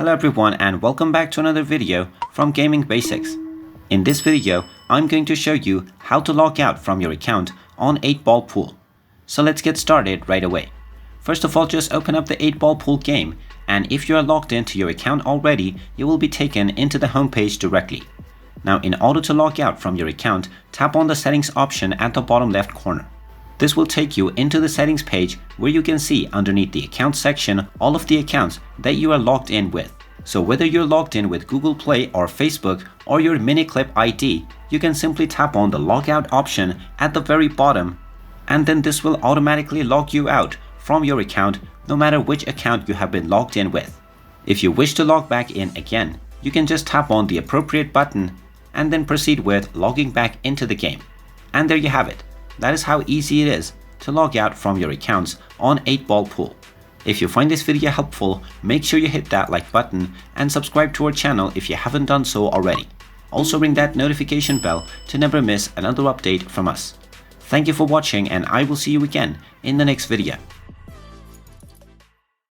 Hello everyone and welcome back to another video from Gaming Basics. In this video, I'm going to show you how to log out from your account on 8-Ball Pool. So let's get started right away. First of all, just open up the 8-Ball Pool game, and if you are logged into your account already, you will be taken into the home page directly. Now in order to log out from your account, tap on the settings option at the bottom left corner. This will take you into the settings page where you can see underneath the account section all of the accounts that you are logged in with. So whether you're logged in with Google Play or Facebook or your Miniclip ID, you can simply tap on the logout option at the very bottom, and then this will automatically log you out from your account no matter which account you have been logged in with. If you wish to log back in again, you can just tap on the appropriate button and then proceed with logging back into the game. And there you have it. That is how easy it is to log out from your accounts on 8-Ball Pool. If you find this video helpful, make sure you hit that like button and subscribe to our channel if you haven't done so already. Also ring that notification bell to never miss another update from us. Thank you for watching, and I will see you again in the next video.